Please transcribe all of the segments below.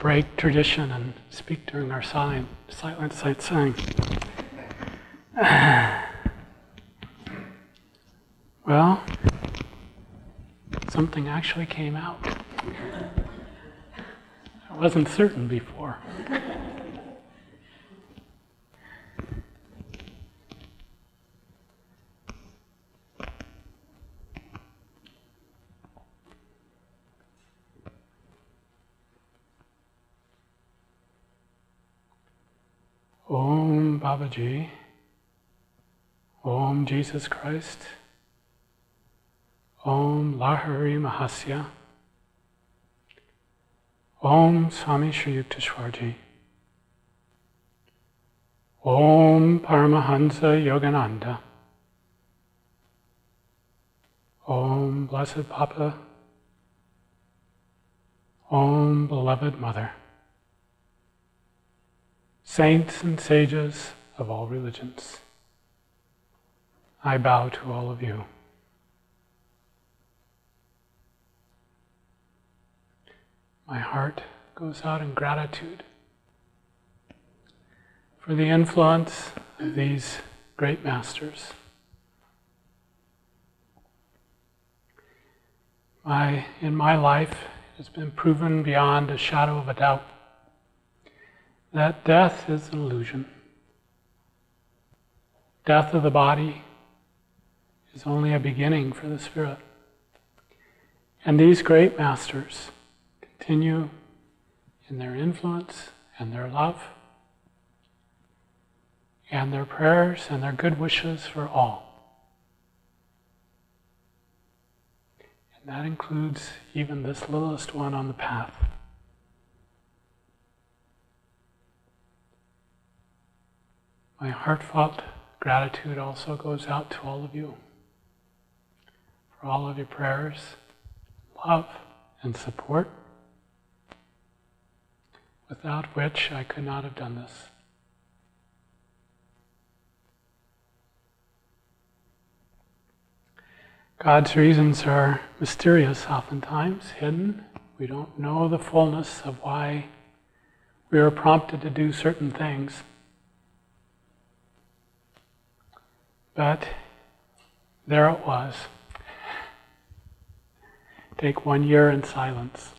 break tradition and speak during our silent satsang. Well, something actually came out. I wasn't certain before. Om Babaji, Om Jesus Christ, Om Lahari Mahasya, Om Swami Shri Yukteswarji, Om Paramahansa Yogananda, Om Blessed Papa, Om Beloved Mother, Saints and sages of all religions, I bow to all of you. My heart goes out in gratitude for the influence of these great masters. In my life, it has been proven beyond a shadow of a doubt that death is an illusion. Death of the body is only a beginning for the spirit. And these great masters continue in their influence and their love and their prayers and their good wishes for all. And that includes even this littlest one on the path. My heartfelt gratitude also goes out to all of you for all of your prayers, love, and support, without which I could not have done this. God's reasons are mysterious oftentimes, hidden. We don't know the fullness of why we are prompted to do certain things. But there it was. Take 1 year in silence.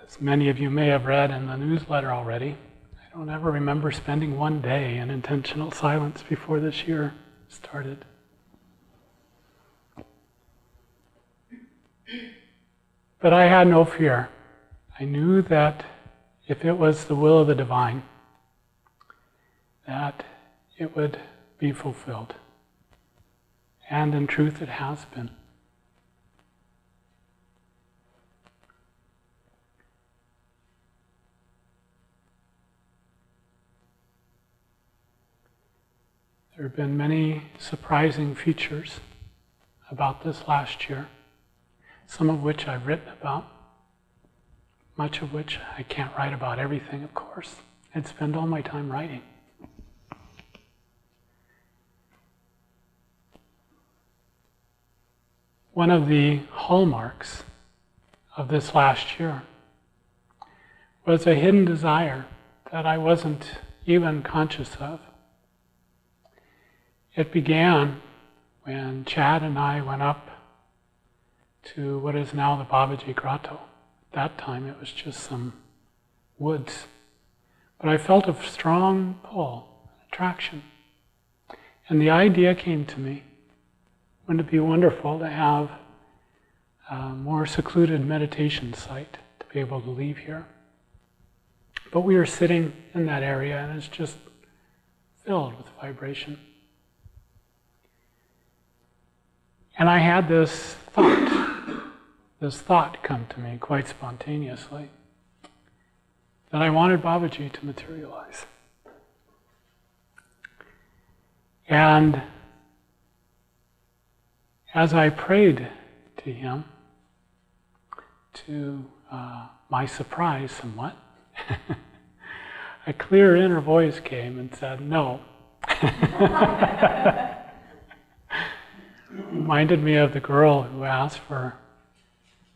As many of you may have read in the newsletter already, I don't ever remember spending 1 day in intentional silence before this year started. But I had no fear. I knew that if it was the will of the divine, that it would be fulfilled. And in truth, it has been. There have been many surprising features about this last year, some of which I've written about, much of which I can't write about everything, of course. I'd spend all my time writing. One of the hallmarks of this last year was a hidden desire that I wasn't even conscious of. It began when Chad and I went up to what is now the Babaji Grotto. At that time it was just some woods. But I felt a strong pull, attraction. And the idea came to me, wouldn't it be wonderful to have a more secluded meditation site to be able to leave here? But we were sitting in that area and it's just filled with vibration. And I had this thought come to me quite spontaneously, that I wanted Babaji to materialize. And as I prayed to him, to my surprise somewhat, a clear inner voice came and said, no. Reminded me of the girl who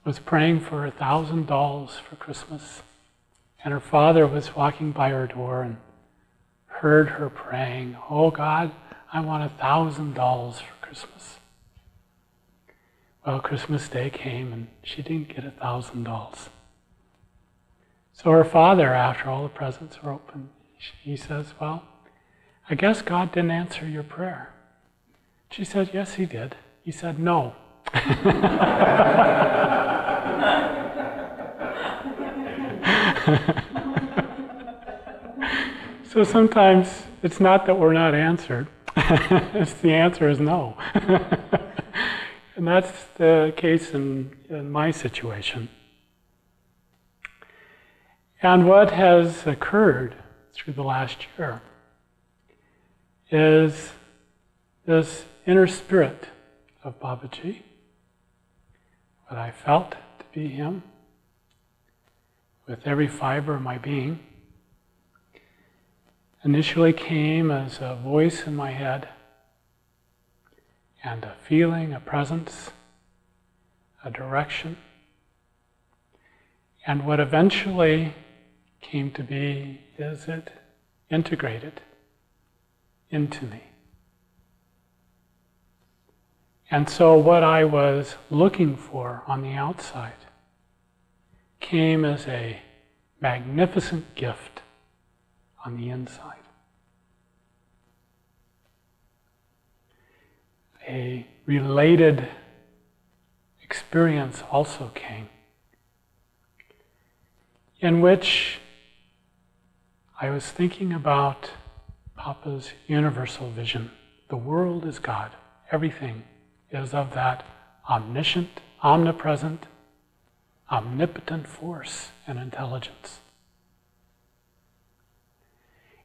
was praying for 1,000 dolls for Christmas, And her father was walking by her door and heard her praying, "Oh God, I want $1,000 for Christmas." Well, Christmas Day came and she didn't get $1,000. So her father, after all the presents were opened, he says, "Well, I guess God didn't answer your prayer." She said, "Yes, he did." He said, "No." So sometimes it's not that we're not answered, it's the answer is no. And that's the case in my situation. And what has occurred through the last year is this inner spirit of Babaji, what I felt to be him, with every fiber of my being, initially came as a voice in my head, and a feeling, a presence, a direction. And what eventually came to be is it integrated into me. And so what I was looking for on the outside came as a magnificent gift on the inside. A related experience also came, in which I was thinking about Papa's universal vision. The world is God. Everything is of that omniscient, omnipresent, omnipotent force and intelligence.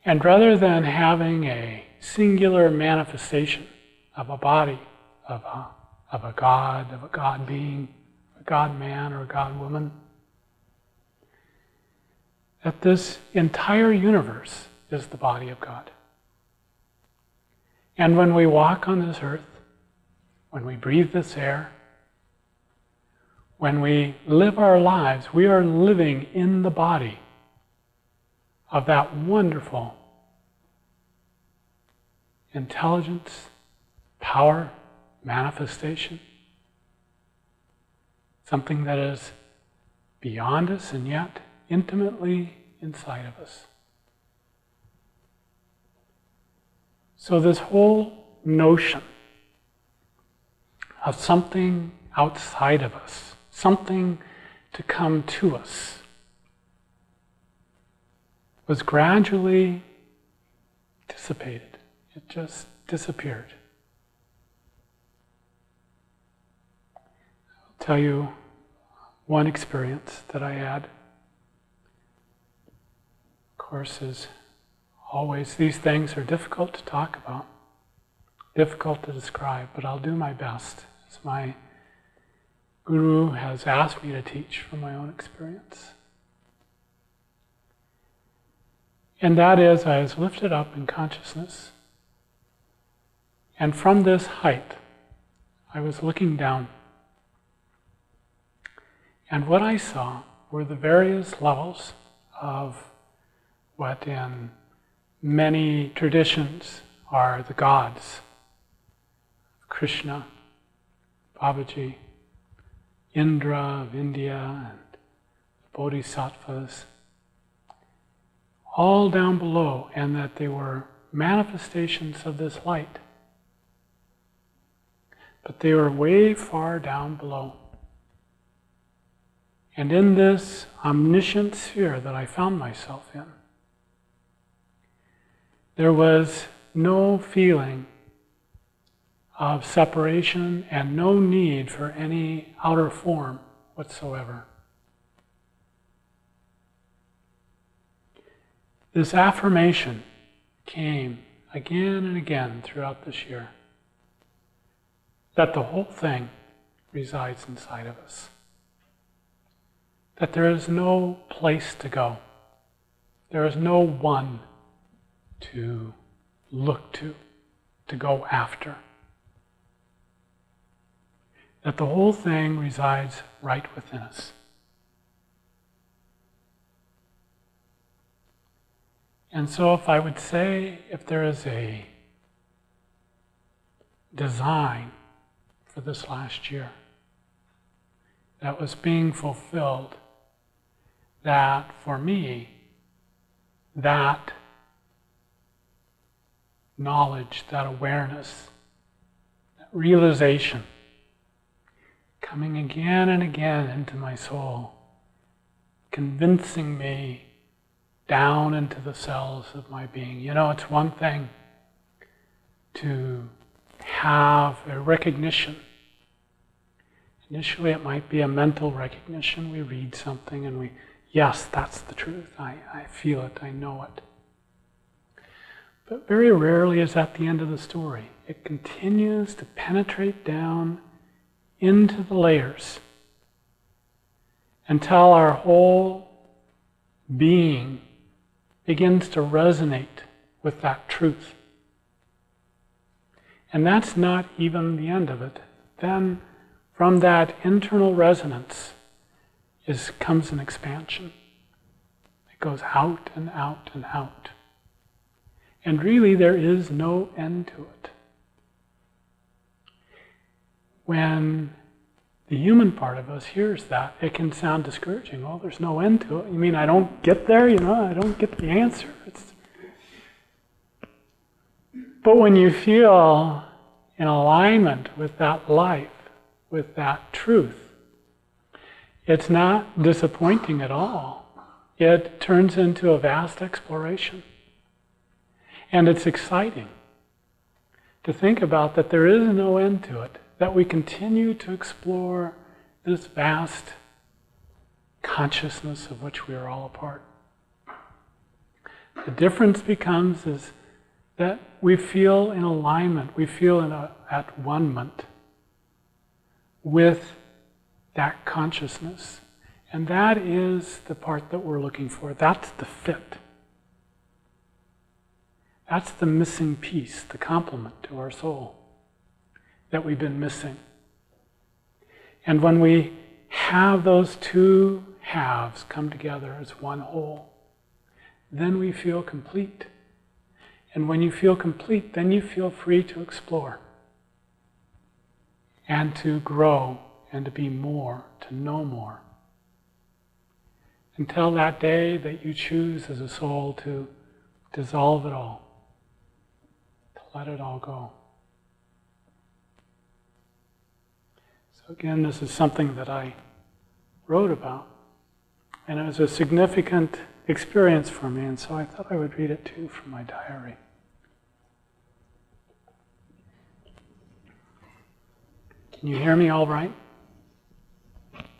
And rather than having a singular manifestation of a body, of a God being, a God man or a God woman, that this entire universe is the body of God. And when we walk on this earth, when we breathe this air, when we live our lives, we are living in the body of that wonderful intelligence, power, manifestation, something that is beyond us and yet intimately inside of us. So this whole notion of something outside of us, something to come to us, was gradually dissipated. It just disappeared. I'll tell you one experience that I had. Of course, as always, these things are difficult to talk about, difficult to describe, but I'll do my best, as my Guru has asked me to teach from my own experience. And that is, I was lifted up in consciousness, and from this height, I was looking down. And what I saw were the various levels of what in many traditions are the gods. Krishna, Babaji, Indra of India, and the Bodhisattvas, all down below, and that they were manifestations of this light. But they were way far down below. And in this omniscient sphere that I found myself in, there was no feeling of separation and no need for any outer form whatsoever. This affirmation came again and again throughout this year, that the whole thing resides inside of us. That there is no place to go. There is no one to look to go after. That the whole thing resides right within us. And so if I would say, if there is a design for this last year that was being fulfilled, that for me, that knowledge, that awareness, that realization, coming again and again into my soul, convincing me down into the cells of my being. You know, it's one thing to have a recognition. Initially it might be a mental recognition. We read something and yes, that's the truth. I feel it, I know it. But very rarely is that the end of the story. It continues to penetrate down into the layers until our whole being begins to resonate with that truth. And that's not even the end of it. Then from that internal resonance comes an expansion. It goes out and out and out. And really there is no end to it. When the human part of us hears that, it can sound discouraging. Oh, there's no end to it. You mean I don't get there? I don't get the answer. But when you feel in alignment with that life, with that truth, it's not disappointing at all. It turns into a vast exploration. And it's exciting to think about that there is no end to it, that we continue to explore this vast consciousness of which we are all a part. The difference becomes is that we feel in alignment, we feel at one-ment with that consciousness. And that is the part that we're looking for. That's the fit. That's the missing piece, the complement to our soul that we've been missing. And when we have those two halves come together as one whole, then we feel complete. And when you feel complete, then you feel free to explore and to grow and to be more, to know more. Until that day that you choose as a soul to dissolve it all, to let it all go. So again, this is something that I wrote about, and it was a significant experience for me, and so I thought I would read it to you from my diary. Can you hear me all right?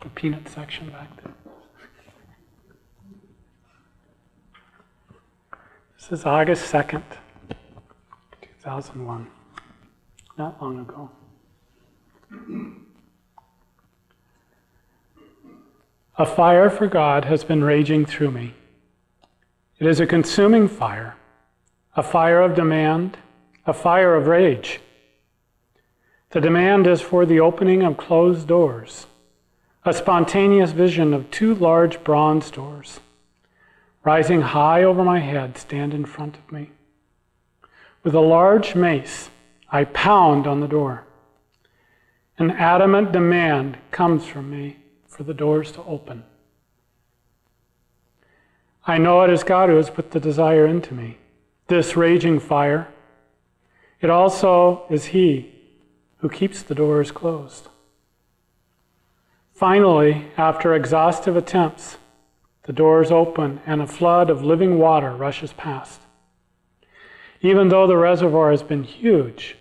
The peanut section back there. This is August 2nd, 2001, not long ago. A fire for God has been raging through me. It is a consuming fire, a fire of demand, a fire of rage. The demand is for the opening of closed doors, a spontaneous vision of two large bronze doors, rising high over my head, stand in front of me. With a large mace, I pound on the door. An adamant demand comes from me for the doors to open. I know it is God who has put the desire into me, this raging fire. It also is He who keeps the doors closed. Finally, after exhaustive attempts, the doors open and a flood of living water rushes past. Even though the reservoir has been huge,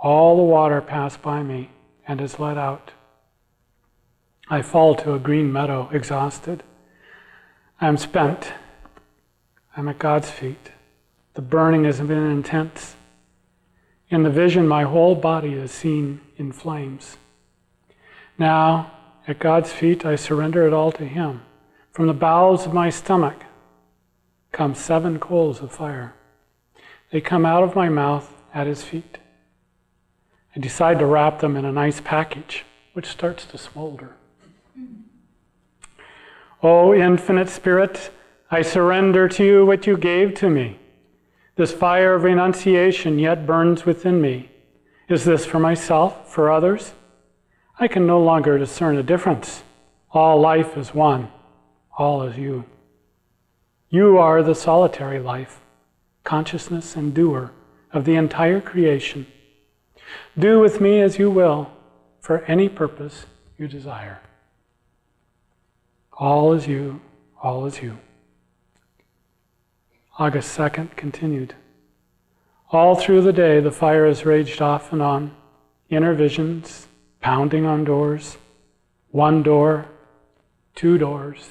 all the water passed by me and is let out. I fall to a green meadow, exhausted. I am spent. I'm at God's feet. The burning has been intense. In the vision, my whole body is seen in flames. Now, at God's feet, I surrender it all to Him. From the bowels of my stomach come 7 coals of fire. They come out of my mouth at His feet. I decide to wrap them in a nice package, which starts to smolder. O infinite Spirit, I surrender to you what you gave to me. This fire of renunciation yet burns within me. Is this for myself, for others? I can no longer discern a difference. All life is one. All is you. You are the solitary life, consciousness and doer of the entire creation. Do with me as you will, for any purpose you desire. All is you, all is you. August 2nd continued. All through the day the fire has raged off and on, inner visions, pounding on doors, 1 door, 2 doors,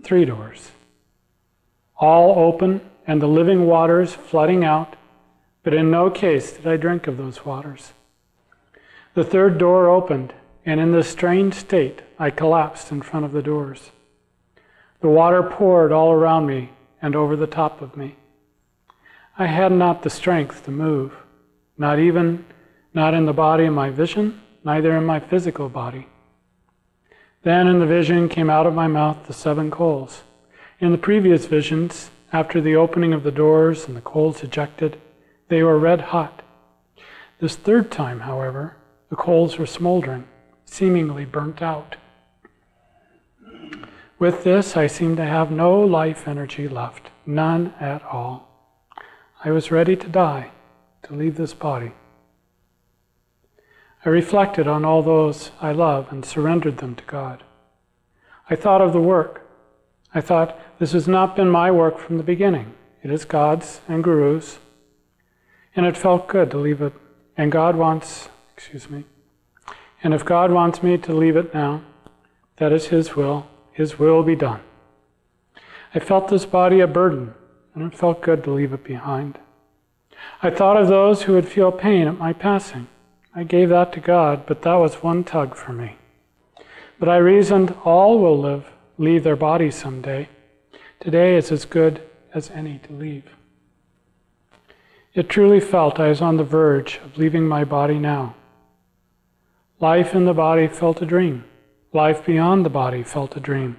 3 doors. All open and the living waters flooding out, but in no case did I drink of those waters. The 3rd door opened, and in this strange state I collapsed in front of the doors. The water poured all around me and over the top of me. I had not the strength to move, not in the body of my vision, neither in my physical body. Then in the vision came out of my mouth the 7 coals. In the previous visions, after the opening of the doors and the coals ejected, they were red hot. This 3rd time, however, the coals were smoldering, seemingly burnt out. With this, I seemed to have no life energy left, none at all. I was ready to die, to leave this body. I reflected on all those I love and surrendered them to God. I thought of the work. I thought, this has not been my work from the beginning. It is God's and Guru's. And it felt good to leave it. And if God wants me to leave it now, that is His will. His will be done. I felt this body a burden, and it felt good to leave it behind. I thought of those who would feel pain at my passing. I gave that to God, but that was one tug for me. But I reasoned all will leave their bodies someday. Today is as good as any to leave. It truly felt I was on the verge of leaving my body now. Life in the body felt a dream. Life beyond the body felt a dream.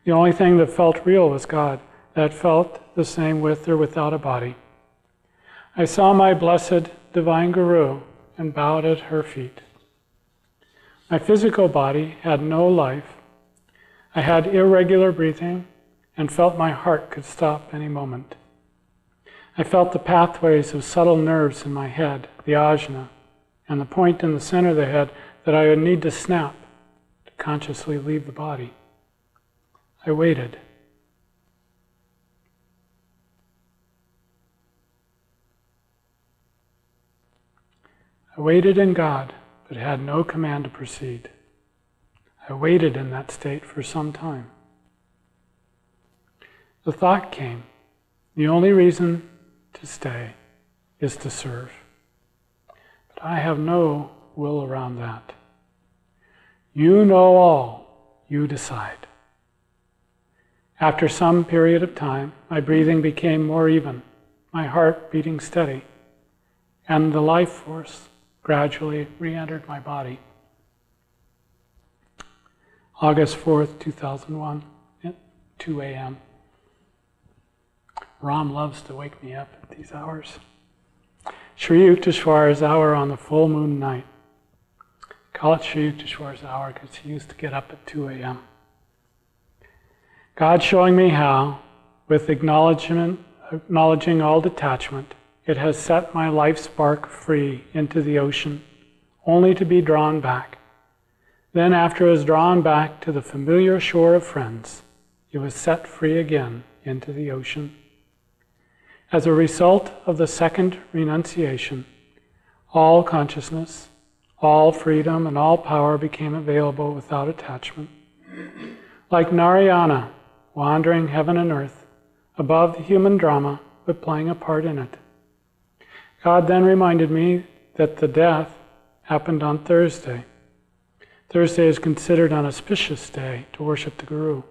The only thing that felt real was God, that felt the same with or without a body. I saw my blessed divine Guru and bowed at her feet. My physical body had no life. I had irregular breathing and felt my heart could stop any moment. I felt the pathways of subtle nerves in my head, the ajna, and the point in the center of the head that I would need to snap to consciously leave the body. I waited. I waited in God, but had no command to proceed. I waited in that state for some time. The thought came, the only reason to stay is to serve. But I have no will around that. You know all, you decide. After some period of time, my breathing became more even, my heart beating steady, and the life force gradually re-entered my body. August 4th, 2001, at 2 a.m. Ram loves to wake me up at these hours. Sri Yukteswar's hour on the full moon night. I call it Sri Yukteswar's hour because he used to get up at 2 a.m. God showing me how, with acknowledging all detachment, it has set my life spark free into the ocean, only to be drawn back. Then after it was drawn back to the familiar shore of friends, it was set free again into the ocean. As a result of the 2nd renunciation, all consciousness, all freedom, and all power became available without attachment. Like Narayana, wandering heaven and earth, above the human drama, but playing a part in it. God then reminded me that the death happened on Thursday. Thursday is considered an auspicious day to worship the Guru.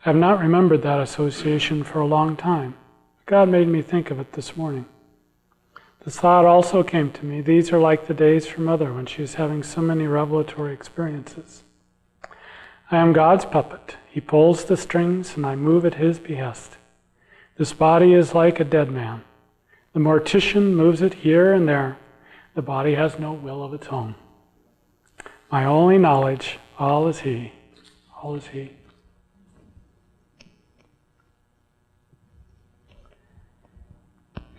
I have not remembered that association for a long time. God made me think of it this morning. This thought also came to me, these are like the days for Mother when she is having so many revelatory experiences. I am God's puppet. He pulls the strings and I move at his behest. This body is like a dead man. The mortician moves it here and there. The body has no will of its own. My only knowledge, all is he, all is he.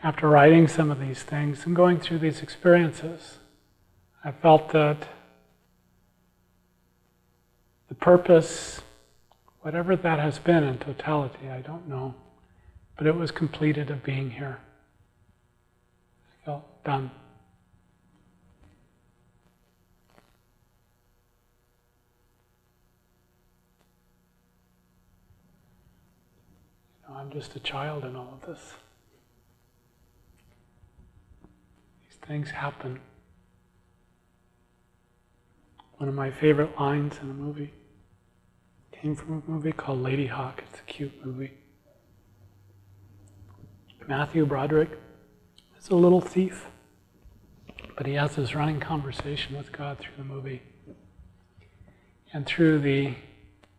After writing some of these things and going through these experiences, I felt that the purpose, whatever that has been in totality, I don't know, but it was completed of being here. I felt done. I'm just a child in all of this. These things happen. One of my favorite lines in a movie came from a movie called Lady Hawk. It's a cute movie. Matthew Broderick is a little thief, but he has this running conversation with God through the movie. And through the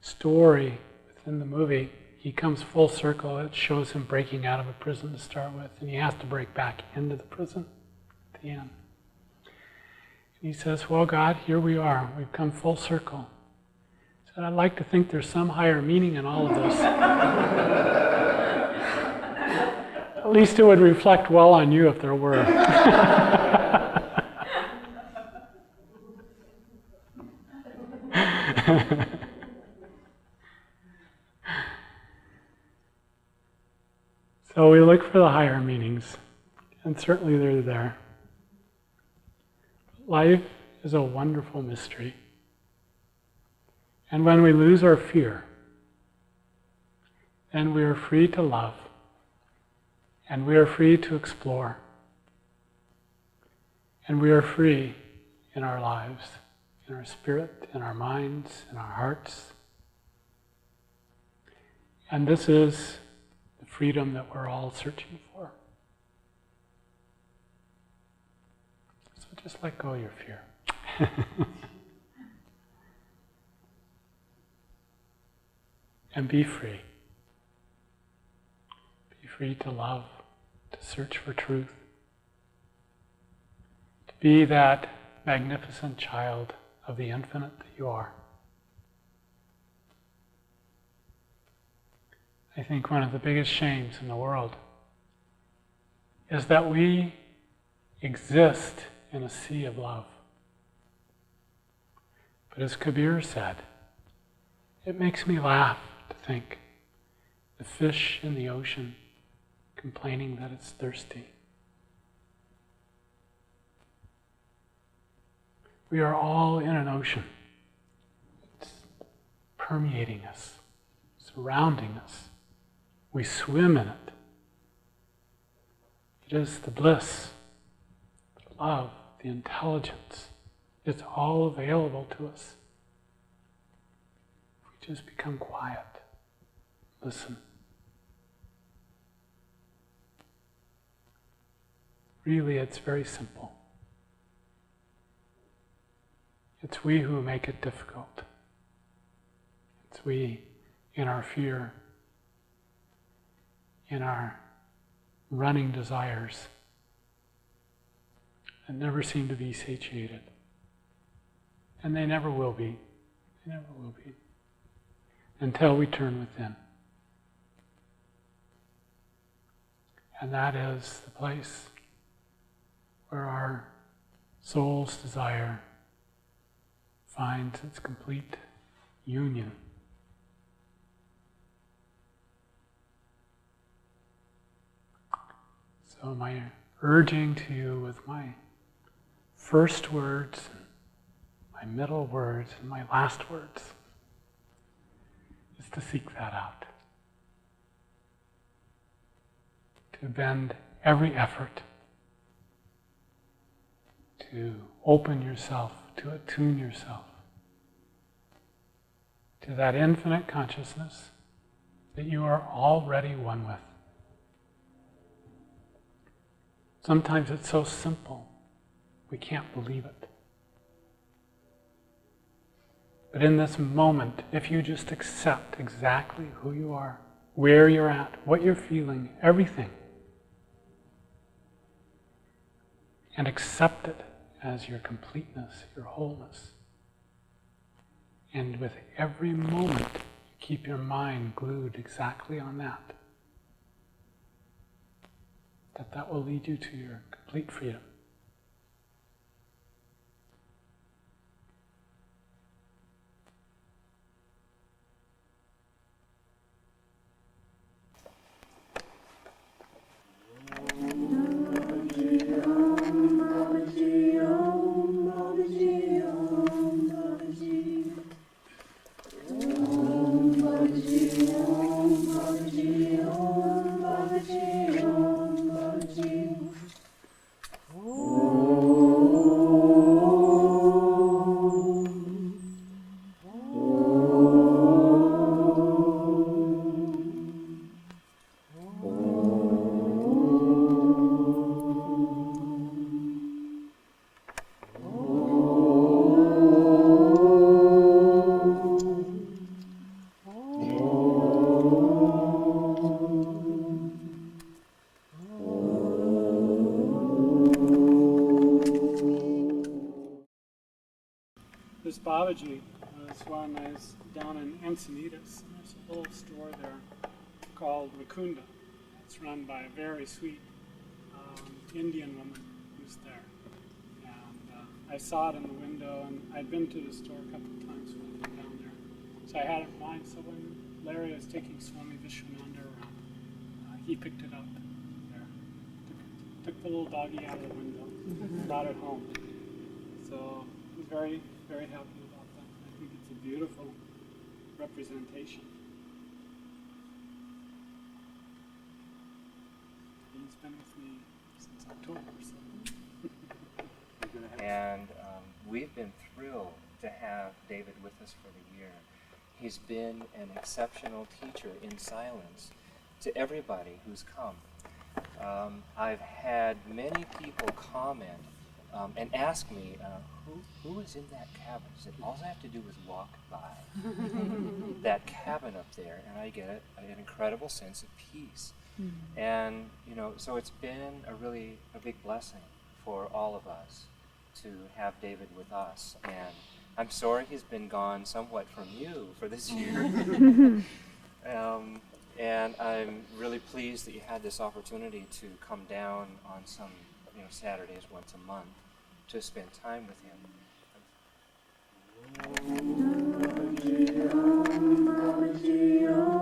story within the movie, he comes full circle. It shows him breaking out of a prison to start with, and he has to break back into the prison at the end. And he says, well, God, here we are. We've come full circle. He said, I'd like to think there's some higher meaning in all of this. At least it would reflect well on you if there were. So we look for the higher meanings, and certainly they're there. Life is a wonderful mystery. And when we lose our fear, then we are free to love, and we are free to explore, and we are free in our lives, in our spirit, in our minds, in our hearts. And this is the freedom that we're all searching for. So just let go of your fear. And be free. Be free to love, to search for truth, to be that magnificent child of the infinite that you are. I think one of the biggest shames in the world is that we exist in a sea of love. But as Kabir said, it makes me laugh to think the fish in the ocean complaining that it's thirsty. We are all in an ocean. It's permeating us, surrounding us. We swim in it. It is the bliss, the love, the intelligence. It's all available to us. If we just become quiet, listen. Really, it's very simple. It's we who make it difficult. It's we in our fear, in our running desires that never seem to be satiated. And they never will be. They never will be. Until we turn within. And that is the place where our soul's desire finds its complete union. So my urging to you with my first words, my middle words, and my last words is to seek that out. To bend every effort to open yourself, to attune yourself to that infinite consciousness that you are already one with. Sometimes it's so simple, we can't believe it. But in this moment, if you just accept exactly who you are, where you're at, what you're feeling, everything, and accept it as your completeness, your wholeness. And with every moment, you keep your mind glued exactly on that. That will lead you to your complete freedom. This Babaji was when I was down in Encinitas, and there's a little store there called Recounts. It's run by a very sweet Indian woman who's there. And I saw it in the window, and I'd been to the store a couple of times when I'd been down there. So I had it in mind, so when Larry was taking Swami Vishwananda around, he picked it up there. Took the little doggy out of the window, brought it home. So I was very, very happy about that. I think it's a beautiful representation. He's been with me since October, so. And we've been thrilled to have David with us for the year. He's been an exceptional teacher in silence to everybody who's come. I've had many people comment and ask me, who is in that cabin? I said, all I have to do is walk by that cabin up there, and I get an incredible sense of peace. Mm-hmm. And, you know, so it's been a big blessing for all of us to have David with us. And I'm sorry he's been gone somewhat from you for this year. And I'm really pleased that you had this opportunity to come down on some, Saturdays once a month to spend time with him. Babaji, Babaji,